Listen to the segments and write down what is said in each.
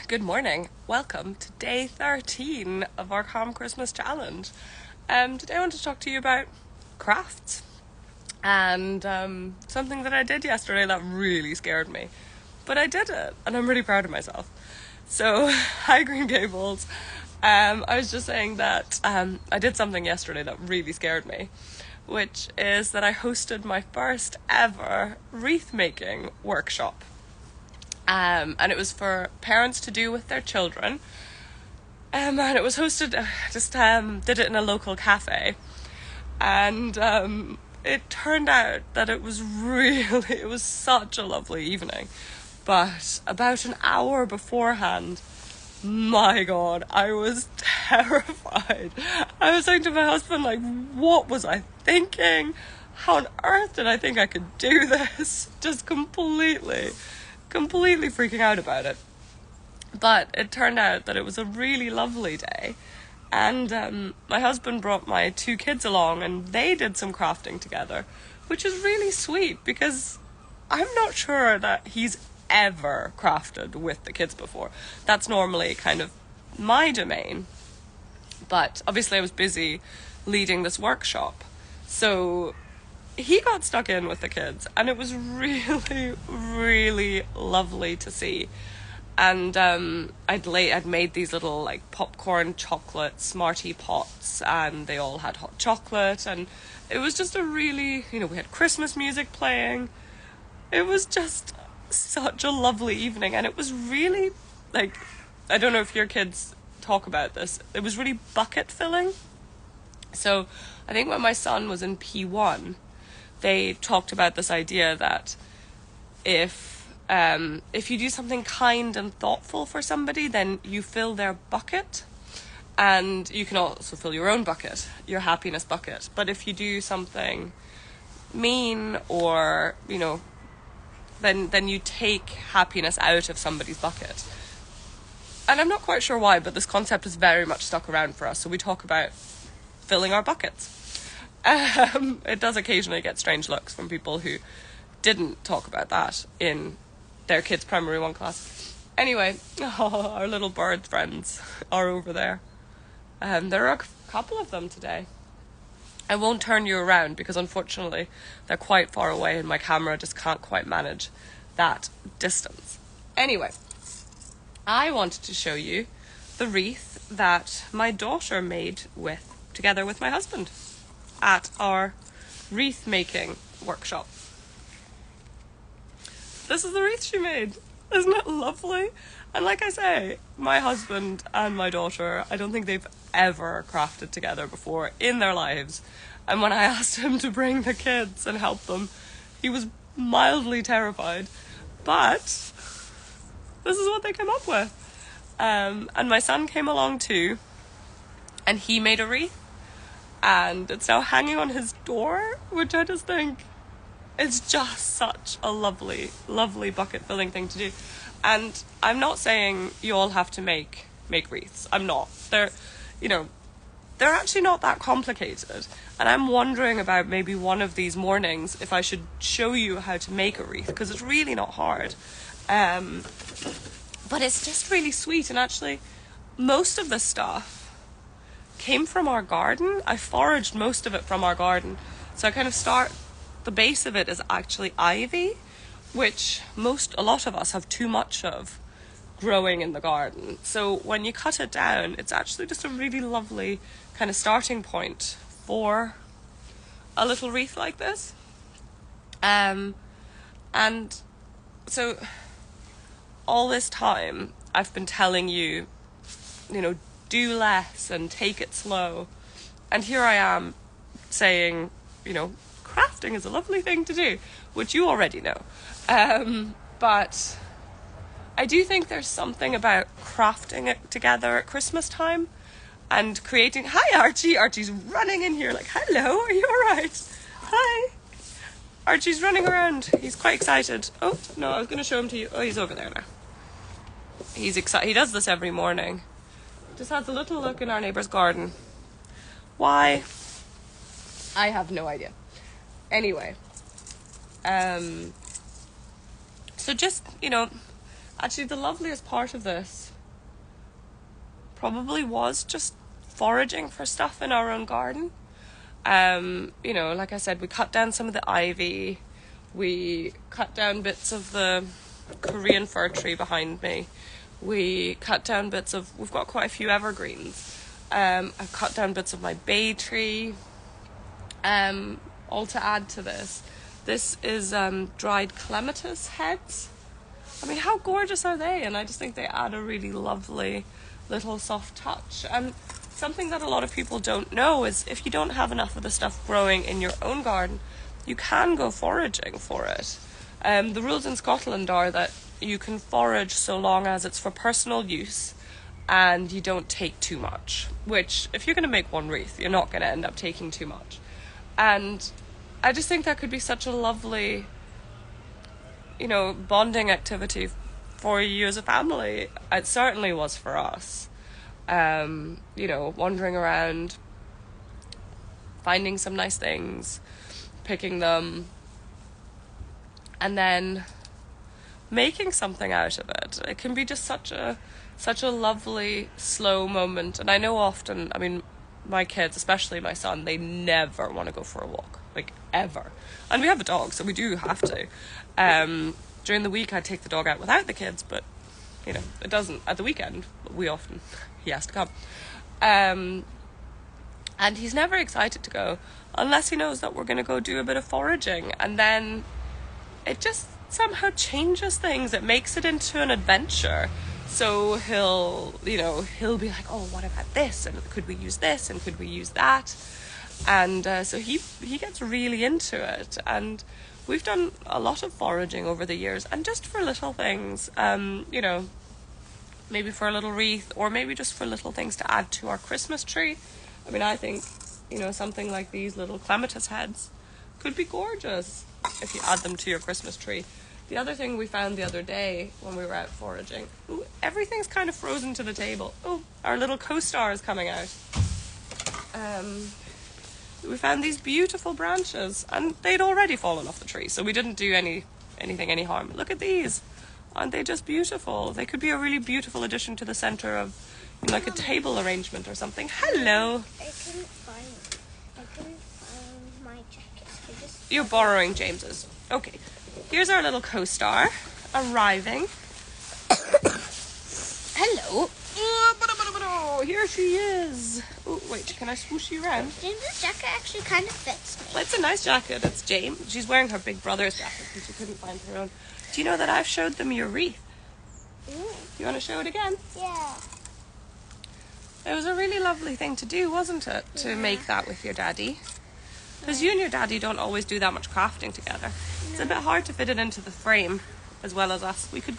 Good morning. Welcome to day 13 of our Calm Christmas Challenge. Today I want to talk to you about crafts and something that I did yesterday that really scared me. But I did it and I'm really proud of myself. So, hi Green Gables. I was just saying that I did something yesterday that really scared me, which is that I hosted my first ever wreath making workshop. And it was for parents to do with their children. And it was hosted, did it in a local cafe. And it turned out that it was such a lovely evening. But about an hour beforehand, my God, I was terrified. I was saying to my husband, like, what was I thinking? How on earth did I think I could do this? Just completely freaking out about it. But it turned out that it was a really lovely day. And my husband brought my two kids along and they did some crafting together, which is really sweet because I'm not sure that he's ever crafted with the kids before. That's normally kind of my domain. But obviously I was busy leading this workshop. So he got stuck in with the kids and it was really, really lovely to see. And I'd made these little like popcorn chocolate Smartie pots and they all had hot chocolate and it was just a really, we had Christmas music playing. It was just such a lovely evening and it was really like, I don't know if your kids talk about this, it was really bucket filling. So I think when my son was in P1, they talked about this idea that if you do something kind and thoughtful for somebody, then you fill their bucket, and you can also fill your own bucket, your happiness bucket. But if you do something mean or, then you take happiness out of somebody's bucket. And I'm not quite sure why, but this concept is very much stuck around for us. So we talk about filling our buckets. It does occasionally get strange looks from people who didn't talk about that in their kids' primary 1 class. Anyway, our little bird friends are over there. There are a couple of them today. I won't turn you around because unfortunately they're quite far away and my camera just can't quite manage that distance. Anyway, I wanted to show you the wreath that my daughter made together with my husband at our wreath making workshop. This is the wreath she made. Isn't it lovely? And like I say, my husband and my daughter, I don't think they've ever crafted together before in their lives. And when I asked him to bring the kids and help them, he was mildly terrified. But this is what they came up with. And my son came along too, and he made a wreath. And it's now hanging on his door, which I just think is just such a lovely, lovely bucket-filling thing to do. And I'm not saying you all have to make wreaths. I'm not. They're actually not that complicated. And I'm wondering about maybe one of these mornings if I should show you how to make a wreath, because it's really not hard. But it's just really sweet. And actually, most of the stuff came from our garden. I foraged most of it from our garden. So I kind of the base of it is actually ivy, which a lot of us have too much of growing in the garden. So when you cut it down, it's actually just a really lovely kind of starting point for a little wreath like this. And so all this time I've been telling you, do less and take it slow. And here I am saying, crafting is a lovely thing to do, which you already know. But I do think there's something about crafting it together at Christmas time and creating... Hi, Archie! Archie's running in here like, hello, are you all right? Hi! Archie's running around. He's quite excited. Oh, no, I was going to show him to you. Oh, he's over there now. He's excited. He does this every morning. Just has a little look in our neighbour's garden. Why? I have no idea. Anyway. So just, actually the loveliest part of this probably was just foraging for stuff in our own garden. Like I said, we cut down some of the ivy. We cut down bits of the Korean fir tree behind me. We cut down we've got quite a few evergreens. I've cut down bits of my bay tree. All to add to this. This is dried clematis heads. I mean, how gorgeous are they? And I just think they add a really lovely little soft touch. And something that a lot of people don't know is if you don't have enough of the stuff growing in your own garden, you can go foraging for it. The rules in Scotland are that you can forage so long as it's for personal use and you don't take too much, which if you're going to make one wreath, you're not going to end up taking too much. And I just think that could be such a lovely, bonding activity for you as a family. It certainly was for us. Wandering around, finding some nice things, picking them, and then making something out of it. It can be just such a lovely, slow moment. And I know often, my kids, especially my son, they never want to go for a walk, like ever. And we have a dog, so we do have to. During the week, I take the dog out without the kids, but it doesn't. At the weekend, he has to come. And he's never excited to go unless he knows that we're going to go do a bit of foraging. And then it just somehow changes things. It makes it into an adventure. So he'll be like, oh, what about this? And could we use this? And could we use that? And so he gets really into it. And we've done a lot of foraging over the years, and just for little things, maybe for a little wreath, or maybe just for little things to add to our Christmas tree. I think, something like these little clematis heads could be gorgeous if you add them to your Christmas tree. The other thing we found the other day when we were out foraging, everything's kind of frozen to the table. Our little co-star is coming out. We found these beautiful branches, and they'd already fallen off the tree, so we didn't do anything any harm. Look at these. Aren't they just beautiful? They could be a really beautiful addition to the center of like a table arrangement or something. Hello. I couldn't find my jacket. You're borrowing James's. Okay. Here's our little co-star arriving. Hello. Here she is. Oh, wait, can I swoosh you around? James's jacket actually kind of fits me. Well, it's a nice jacket. It's James. She's wearing her big brother's jacket because she couldn't find her own. Do you know that I've showed them your wreath? You want to show it again? Yeah. It was a really lovely thing to do, wasn't it? Yeah. To make that with your daddy. Because you and your daddy don't always do that much crafting together. No. It's a bit hard to fit it into the frame as well as us. You could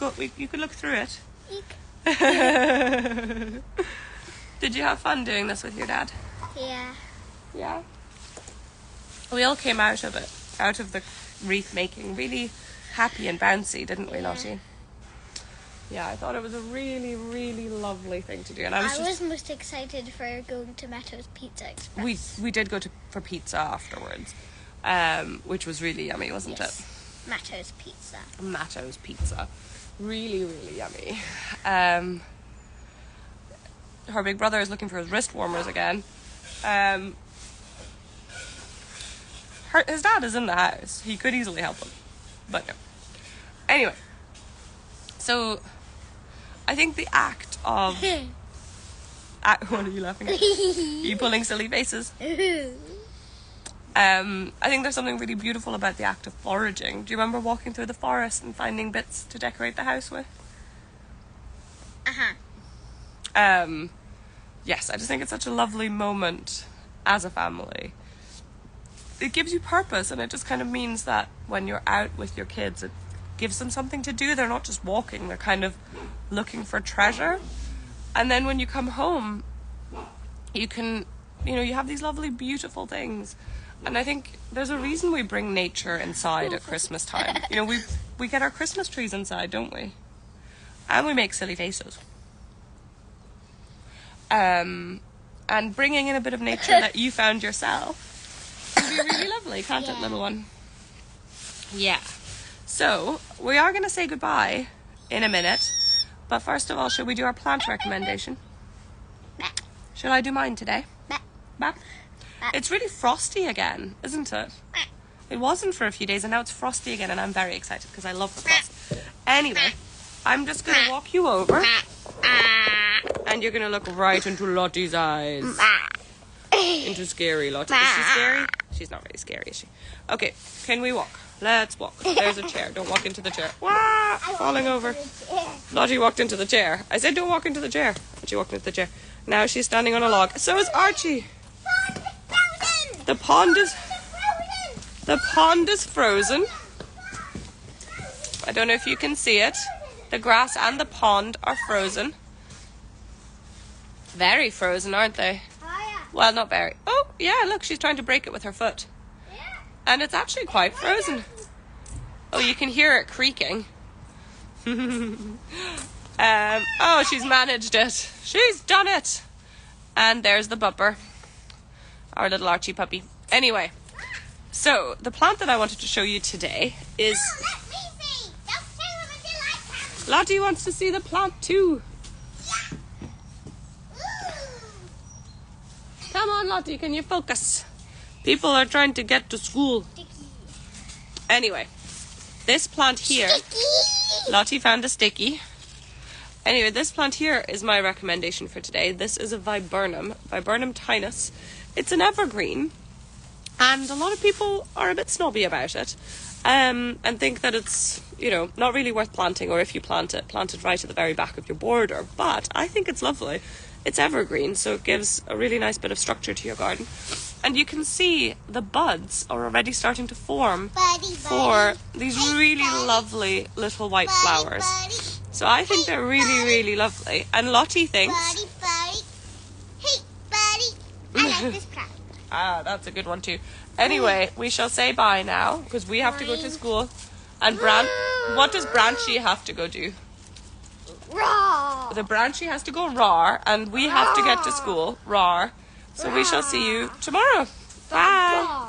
look through it. Did you have fun doing this with your dad? Yeah. Yeah? We all came out of the wreath making really happy and bouncy, didn't we, Lottie? Yeah, I thought it was a really, really lovely thing to do. And I was most excited for going to Matto's Pizza Express. We did go for pizza afterwards, which was really yummy, wasn't it? Matto's Pizza. Matto's Pizza. Really, really yummy. Her big brother is looking for his wrist warmers again. His dad is in the house. He could easily help him, but no. Anyway, so I think the act of... what are you laughing at? Are you pulling silly faces? I think there's something really beautiful about the act of foraging. Do you remember walking through the forest and finding bits to decorate the house with? Yes, I just think it's such a lovely moment as a family. It gives you purpose, and it just kind of means that when you're out with your kids, it gives them something to do. They're not just walking, they're kind of looking for treasure. And then when you come home, you can, you have these lovely, beautiful things. And I think there's a reason we bring nature inside at Christmas time. We get our Christmas trees inside, don't we? And we make silly faces. And bringing in a bit of nature that you found yourself can be really lovely, can't it, little one? Yeah. So, we are going to say goodbye in a minute. But first of all, should we do our plant recommendation? Shall I do mine today? Bah. Bah. It's really frosty again, isn't it? It wasn't for a few days and now it's frosty again and I'm very excited because I love the frost. Anyway, I'm just going to walk you over and you're going to look right into Lottie's eyes. Into scary Lottie. Is she scary? She's not really scary, is she? Okay, can we walk? Let's walk. There's a chair. Don't walk into the chair. Wah! Falling over. Lottie walked into the chair. I said don't walk into the chair. But she walked into the chair. Now she's standing on a log. So is Archie. The pond is frozen. I don't know if you can see it. The grass and the pond are frozen. Very frozen, aren't they? Well, not very. Oh, yeah, look, she's trying to break it with her foot. And it's actually quite frozen. Oh, you can hear it creaking. Oh, she's managed it. She's done it. And there's the bumper. Our little Archie puppy. Anyway, so the plant that I wanted to show you today is... Lottie wants to see the plant too. Come on, Lottie, can you focus? People are trying to get to school. Anyway, this plant here... Lottie found a sticky. Anyway, this plant here is my recommendation for today. This is a viburnum tinus. It's an evergreen. And a lot of people are a bit snobby about it. And think that it's, not really worth planting. Or if you plant it right at the very back of your border. But I think it's lovely. It's evergreen, so it gives a really nice bit of structure to your garden. And you can see the buds are already starting to form for these really lovely little white flowers. So I think they're really, really lovely. And Lottie thinks... Hey, buddy. I like this plant. That's a good one too. Anyway, we shall say bye now, because we have to go to school. And what does Branchy have to go do? Roar. The Branchy has to go roar, and we have to get to school. Roar. So we shall see you tomorrow. Bye.